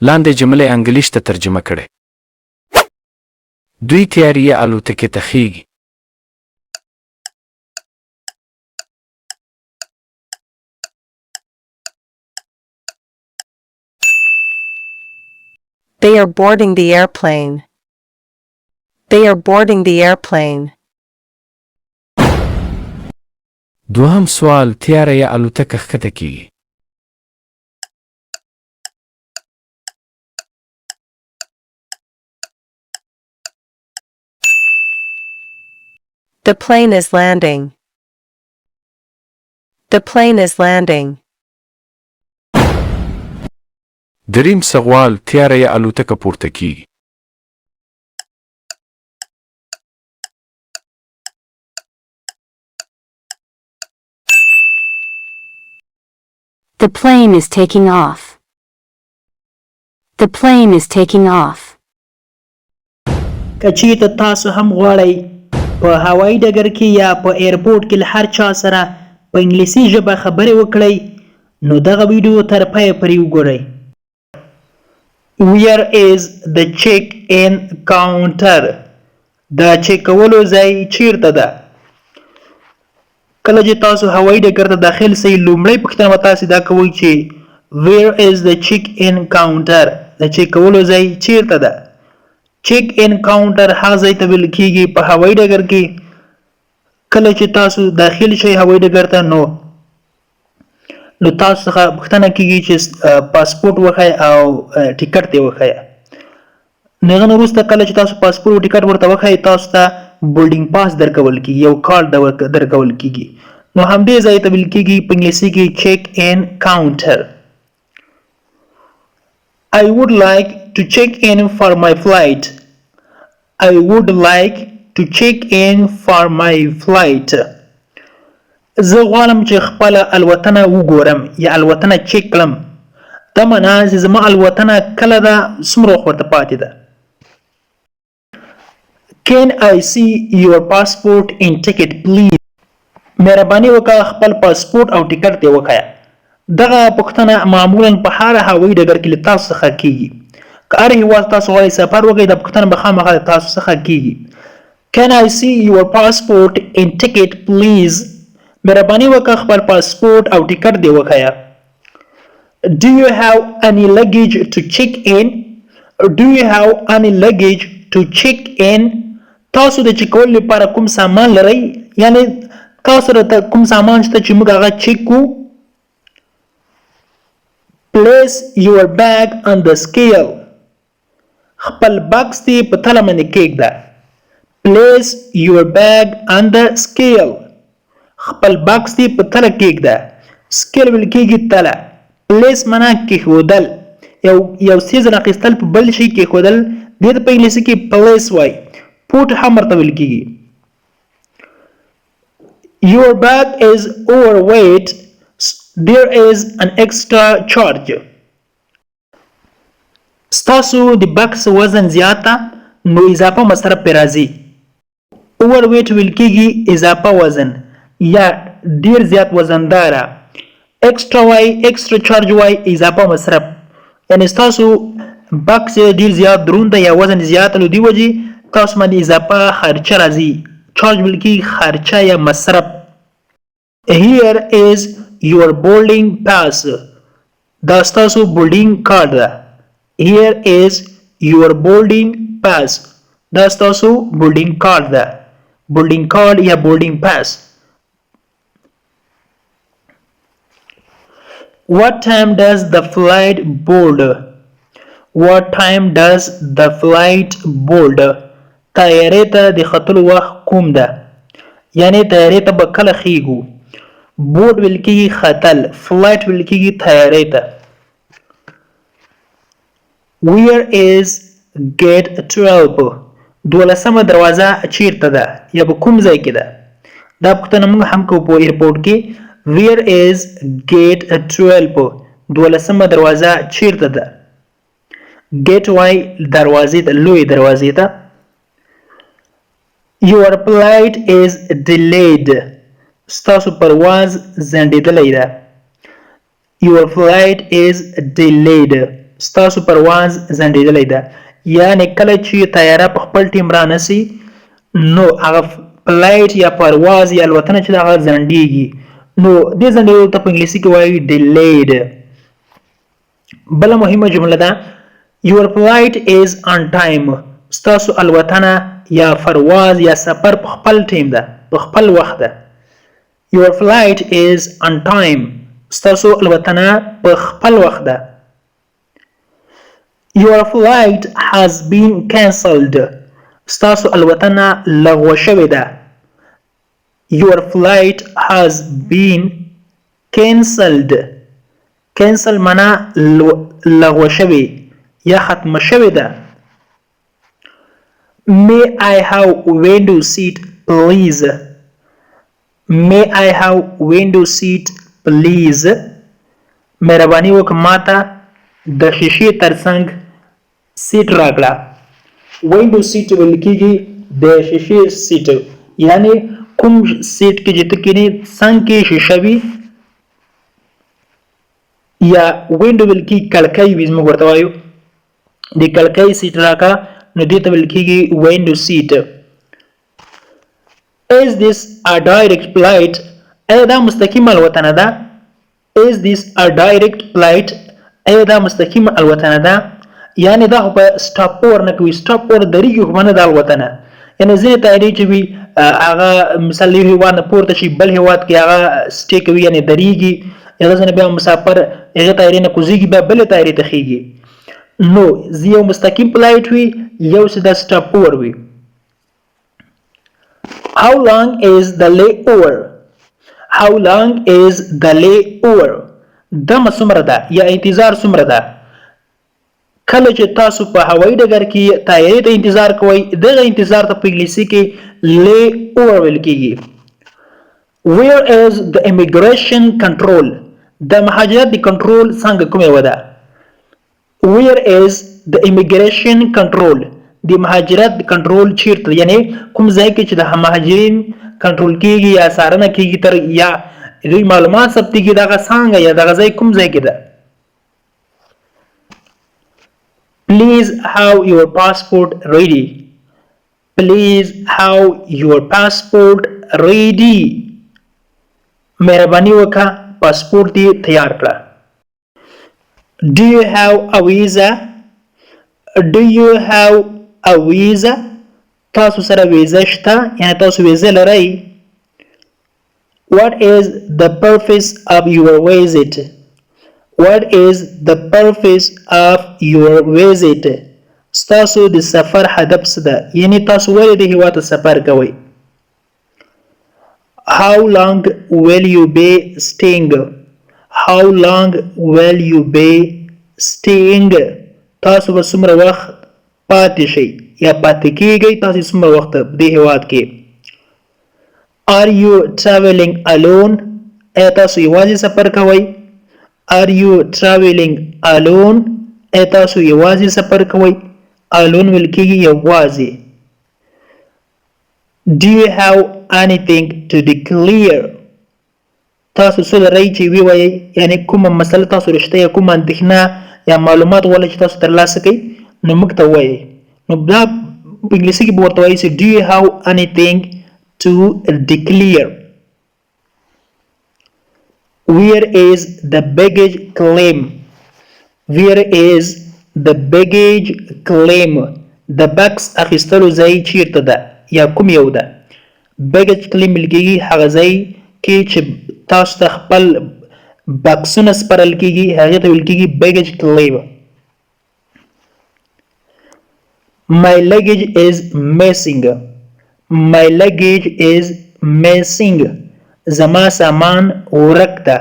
لاندې جملې انګلیش ته ترجمه کړئ. دوی تیاری یې الوتکې ته خیږي. They are boarding the airplane. They are boarding the airplane. دوهم سوال تیاره یې الوتکه ښکته کیږي. The plane is landing. The plane is landing. دریم سوال تیاره یې الوتکه پورته کیږي. The plane is taking off. The plane is taking off. که چېرته تاسو هم غواړئ په هوایي ډګر کې یا په ایرپورټ کې له هر چا سره په انګلیسي ژبه خبرې وکړئ نو دغه ویډیو تر پایه پورې وګورئ. Where is the check-in counter? د چیک کولو ځای چیرته ده؟ کله چې تاسو هوایي ډګر ته داخل شئ لومړۍ پوښتنه به تاسې دا کوئ چې Where is the check-in counter? د چیک کولو ځای چیرته ده؟ چیک ان کاونټر هغه ځای ته ویل کیږي په هوایي ډګر کې کله چې تاسو داخل شئ هوایي ډګر ته نو تاسو څخه پوښتنه کیږي چې پاسپورټ وښایئ او ټیکټ دې وښایئ. نو هغه نه وروسته کله چې تاسو پاسپورټ او ټیکټ ورته وښایئ تاسو ته بورډینګ پاس درکول کیږي یو کارت درکول کیږي. نو همدې ځای ته ویل کیږي په انګلیسي کې چیک ان کاونټر. I would like to check in for my flight. I would like to check in for my flight. زه غواړم چې خپل الوتنه وګورم یا الوتنه چیک کړم. دا معنا چې زما الوتنه کله ده څومره وخت ورته پاتې ده. Can I see your passport and ticket please? مهرباني وکړه خپل پاسپورټ او ټیکټ دې وښایه. دغه پوښتنه معمولا په هر هوایي ډګر کې له تاسو څخه کیږي. که هر هیواد تاسو غواړئ سفر وکړئ دا پوښتنه به خامخا له تاسو څخه کیږي. Can I see your passport and ticket please? مهرباني وکړه خپل پاسپورټ او ټیکټ دې وښایه. Do you have any luggage to check in? Do you have any luggage to check in? تاسو د چیک کولو لپاره کوم سامان لرئ؟ یعنی تاسو سره کوم سامان شته چې موږ هغه چیک کړو؟ Place your bag on the scale. خپل بکس دې په تله باندې کېږده. Place your bag on the scale. خپل بکس دې په تله کېږده. سکیل ویل کېږي تله. Place معنا کېښودل. یو څیز راخیستل په بل شي کېښودل دې ته په انګلیسي کې place وایي. پوټ هم ورته ویل کېږي. Your bag is overweight. There is an extra charge. ستاسو د بکس وزن زیاته نو اضافه مصرف پې راځي. overweight ویل کېږي اضافه وزن یا ډیر زیات وزنداره. extra وای extra charge وای اضافه مصرف. یعنی ستاسو بکس ډیر زیات دروند دی یا وزن زیات نو دې وجې تاسو باندې اضافه خرچه راځي. charge ویل کېږي خرچه یا مصرف. Here is your boarding pass. دا ستاسو بورډینګ کارت ده. Here is your boarding pass. دا ستاسو بورډینګ کارت ده. بورډینګ کارت یا بورډینګ پاس. What time does the flight board? What time does the flight board? طیارې ته د ختلو وخت کوم ده؟ یعنی طیارې ته به کله خیږو. بورډ ویل کېږي ختل. فلایټ ویل کېږي طیارې ته. Where is gate 12? 12مه دروازه چیرته ده یا په کوم ځای کې ده؟ دا پوښتنه موږ هم کوو په ایرپورټ کې. Where is gate 12? 12مه دروازه چیرته ده؟ گیټ وای دروازې ته لوی دروازې ته. Your flight is delayed. ستاسو پرواز ځنډېدلی ده. Your flight is delayed. ستاسو پرواز ځنډېدلی ده. یعنې کله چې طیاره په خپل ټیم رانسي نو هغه فلایټ یا پرواز یا الوتنه چې ده هغه ځنډېږي. نو دې ځنډېدو ته په انګلیسي کې وایي delayed. بله مهمه جمله ده Your flight is on time. ستاسو الوتنه یا پرواز یا سفر په خپل ټیم ده، په خپل وخت ده. Your flight is on time. ستاسو الوتنه په خپل وخت ده. Your flight has been cancelled. ستاسو الوتنه لغوه شوې ده. Your flight has been cancelled. cancel معنا لغوه شوې یا ختمه شوې ده. May I have window seat please. May I have window seat please. مهرباني وکړه ماته د شیشې ترڅنګ سیټ راکړه. window seat ویل کېږي د شیشې سیټ، یعنی کوم سیټ کې چې ته کېنې څنګ کې شیشه وي، یا وینډو ویل کېږي کړکۍ وي، زموږ ورته وایو د کړکۍ سیټ راکړه، نو دې ته ویل کېږي window seat. Is this a direct flight? ایا دا مستقیمه الوتنه ده؟ Is this a direct flight? ایا دا مستقیمه الوتنه ده؟ یعنی دا خو په سټاپ اور نه کوي، سټاپ اور درېږي خو نه ده الوتنه. یعنې ځینې طیارې چې وي هغه مثال یو هېواد نه پورته شي بل هېواد کې هغه سټې کوي، یعنې درېږي، هغه ځینې بیا مسافر هغې طیارې نه کوزېږي بیا بلې طیارې ته خېږي. نو یو مستقیم فلایټ وي، یو چې دا سټاپ اور وي. How long is the layover? How long is the layover? دمه څومره ده یا انتظار څومره ده؟ کله چې تاسو په هوایي ډګر کې طیارې ته انتظار کوئ، دغه انتظار ته په انګلیسي کې layover ویل کېږي. Where is the immigration control? د مهاجرت د کنټرول څنګه کومه یوه ده؟ Where is the immigration control? د مهاجرت کنټرول چیرته، یعنی کوم ځای کې چې د مهاجرین کنټرول کېږي یا څارنه کېږي تر یا دوی معلومات ثبتېږي، دغه څانګه یا دغه ځای کوم ځای کې ده؟ Please have your passport ready. Please have your passport ready. مهرباني وکړه پاسپورت دې تیار کړه. Do you have a visa? Do you have a visa? تاسو سره ویزه شته، یعنی تاسو ویزه لرئ. What is the purpose of your visit? What is the purpose of your visit? ستاسو د سفر هدف څه ده، یعنی تاسو ولې د هېواد ته سفر کوئ. How long will you be staying? How long will you be staying? تاسو به څومره وخت پاتې شئ یا پاتې کېږئ، تاسو څومره وخت دې هېواد کې. Are you traveling alone? ایا تاسو یوازې سفر کوئ؟ Are you traveling alone? ایا تاسو یوازې سفر کوئ؟ alone ویل کېږي یوازې. Do you have anything to declare? تاسو څه لرئ چې ووایئ، یعنې کومه مسله تاسو رشته یا کومه اندېښنه یا معلومات غواړئ چې تاسو ترلاسه کړئ، نو موږ ته ووایئ. نو دا په انګلیسي کې به ورته وایي چې do you have anything to declare? Where is the baggage claim? Where is the baggage claim? د بکس اخیستلو ځای چیرته ده یا کوم یو ده؟ baggage claim ویل کېږي هغه ځای کې چې تاسو ته خپل بکسونه سپارل کېږي، هغې ته ویل کېږي baggage claim. My luggage is missing. My luggage is missing. زما سامان ورک ده.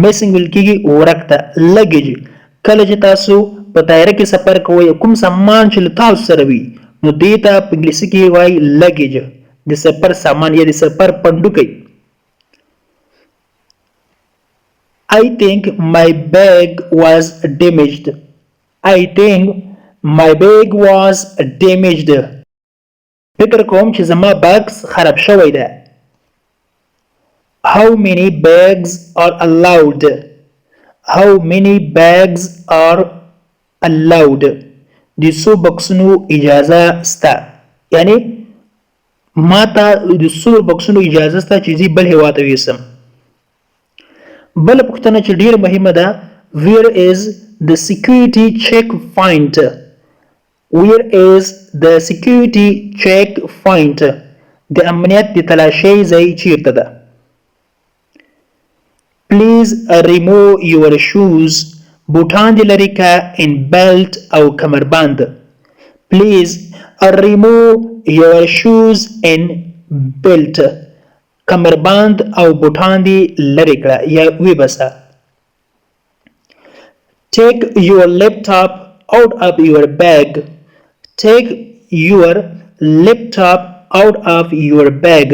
missing ویل کېږي ورک ده. luggage کله چې تاسو په طیاره کې سفر کوئ، کوم سامان چې له تاسو سره وي، نو دې ته په انګلیسي کې وایي luggage، د سفر سامان یا د سفر پنډوکی. I think my bag was damaged. I think my bag was damaged. فکر کوم چې زما بکس خراب شوی ده. How many bags are allowed? how many bags are allowed د څو بکسونو اجازه سته یعنی ما ته د څو بکسونو اجازه سته چې زه بل هیواد ته یوسم بل پوښتنه چې ډیره مهمه ده where is the security checkpoint where is the security checkpoint د امنیت د تلاشۍ ځای چیرته ده please remove your shoes بوټان دې لرې که and belt او کمربند please remove your shoes and belt کمربند او بوټان دې لرې کړه یا وباسه take your laptop out of your bag take your laptop out of your bag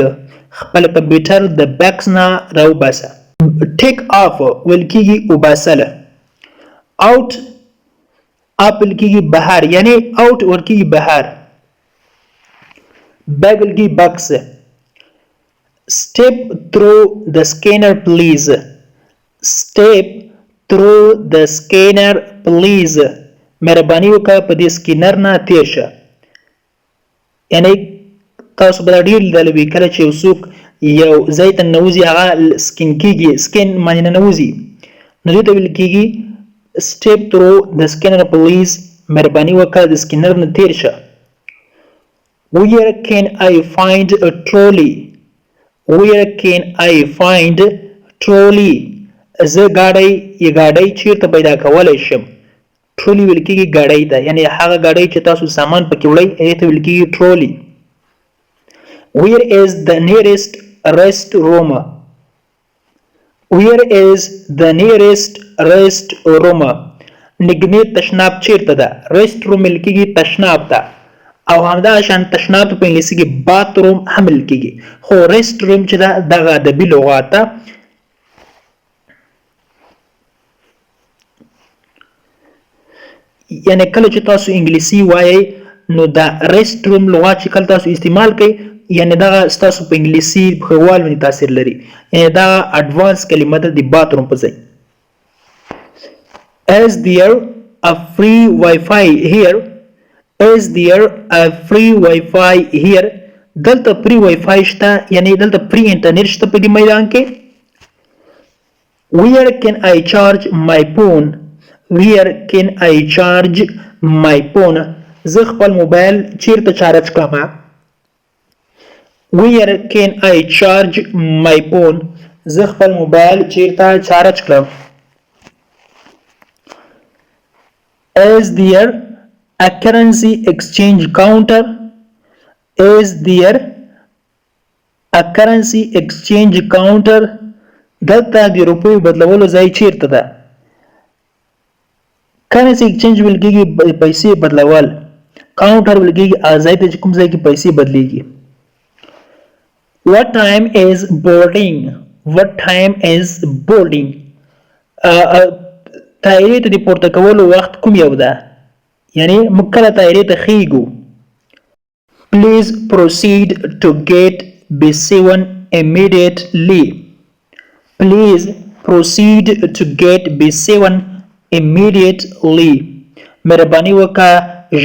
خپل کمپیوټر د بکس نه راوباسه take off ویل کېږي وباسله out up ویل کېږي بهر یعنی out ویل کېږي بهر bag ویل کېږي بکس step through the scanner please step through the scanner please مهرباني وکړه په دې سکینر نه تیر شه یعنی تاسو به ډیر لیدلی وي کله چې یو څوک یو ځای ته ننوځي هغه سکین کېږي سکین باندې ننوځي نو دې ته ویل کېږي step through the scanner please مهرباني وکړه د سکینر نه تیر شه where can I find a trolley where can I find trolley زه ګاډی چیرته پیدا کولی شم ټرولی ویل کېږي ګاډی ته یعنی هغه ګاډی چې تاسو سامان پکې وړئ هغې ته ویل کېږي ټرولی where is the nearest restroom where is the nearest restroom نږدې تشناب چیرته ده restroom ویل کېږي تشناب ته او همدغه شان تشناب په انګلیسي کې باتروم هم ویل کېږي خو restroom چې ده دغه ادبي لغات ده یعنی کله چې تاسو انګلیسي وایي نو دا restroom لغات چې کله تاسو استعمال کوئ یعنی دغه ستاسو په انګلیسي په ښه والي باندې تاثیر لري یعنی دا اډوانس کلمه ده د باتروم په ځای is there a free wifi here is there a free wifi here دلته فری وای فای شته یعنی دلته فری انټرنیټ شته په دې میدان کې where can I charge my phone where can I charge my phone زه خپل موبایل چیرته چارج کړم where can I charge my phone زه خپل موبایل چیرته چارج کړم is there a currency exchange counter is there a currency exchange counter دلته د روپیو بدلولو ځای چیرته ده currency exchange ویل کېږي پیسې بدلول counter ویل کېږي ځای ته چې کوم ځای کې پیسې بدلیږي what time is boarding what time is boarding طایرې ته د پورته کولو وخت کوم یو ده یعنی موږ کله طایرې ته خیږو please proceed to gate B7 immediately please proceed to gate B7 immediately مهرباني وکړه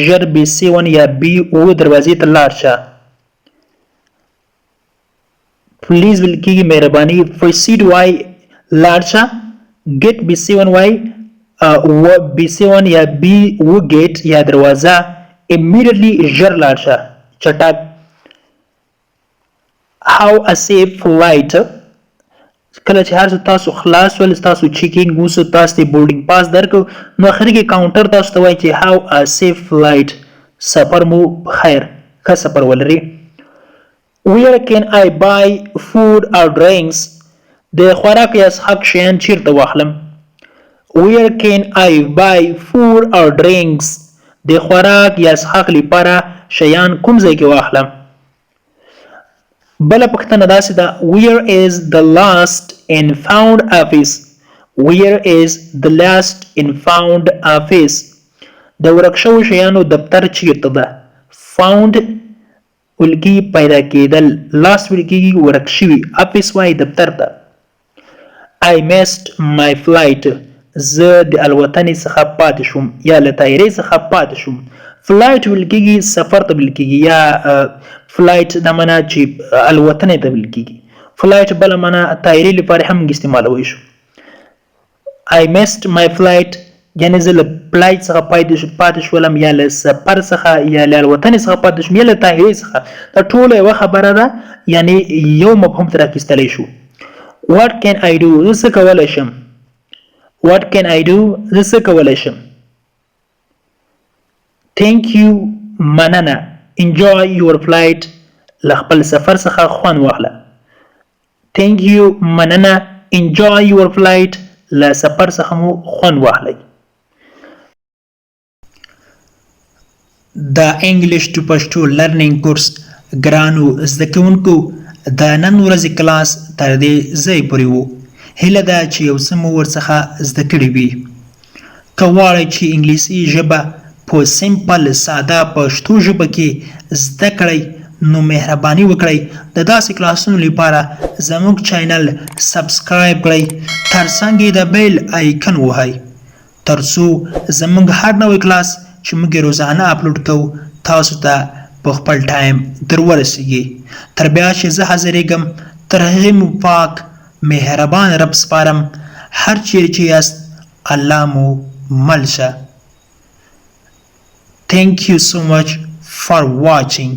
ژر B7 یا B9 دروازې ته لاړ شه please ویل کېږي مهرباني proceed وای لاړ شه get B7 وای B7 یا B9 gate یا دروازه immediately ژر لاړ شه چټک how a safe flight کله چې هر څه تاسو خلاص ول تاسو چیکینګ وسو تاسو ته بورډینګ پاس درکو نو اخر کې کاونټر تاسو ته وایي چې how a safe flight سفر مو خیر ښه سفر ولري where can I buy food or drinks د خوراک یا څښاک شیان چیرته واخلم where can I buy food or drinks د خوراک یا څښاک لپاره شیان کوم ځای کې واخلم بل پوښتنه داسې ده where is the last and found office where is the last and found office د ورک شوو شیانو دفتر چیرته ده found ولګي پیدا کېدل last ولګي ورک شوي office وای دفتر ته I missed my flight زه د الوتنې څخه پاتې شوم یا له طیارې څخه پاتې شوم. فلایټ ویل کېږي سفر ته ویل کېږي یا فلایټ دا معنا چې الوتنې ته ویل کېږي. فلایټ بله معنا طیارې لپاره هم استعمالولی شو. I missed my flight یعنې زه له فلایټ څخه پاتې شولم یا له سفر څخه یا له الوتنې څخه پاتې شوم یا له طیارې څخه. دا ټوله یوه خبره ده یعنې یو مفهوم ترې اخیستلی شو. What can I do زه څه کولی شم. What can I do زه څه کولی شم. Thank you مننه enjoy your flight له خپل سفر څخه خوند واخله. Thank you مننه enjoy your flight له سفر څخه مو خوند واخلئ. د انګلیش ټو پښتو لرنینګ کورس ګرانو زده کوونکو د نن ورځې کلاس تر دې ځای پورې و. هیله ده چې یو څه مو ورڅخه زده کړي وي. که غواړئ چې انګلیسي ژبه په سمپل ساده پښتو ژبه کې زده کړئ نو مهرباني وکړئ د داسې کلاسونو لپاره زموږ چینل سبسکرایب کړئ ترڅنګ یې د بیل آیکن ووهئ ترڅو زموږ هر نوی کلاس چې موږ روزانه اپلوډ کوو تاسو ته په خپل ټایم در ورسیږي. تر بیا چې زه حاضرېږم تر هغې مو پاک مهربان رب سپارم. هر چیرې چې یاست الله مو مل شه. Thank you so much for watching.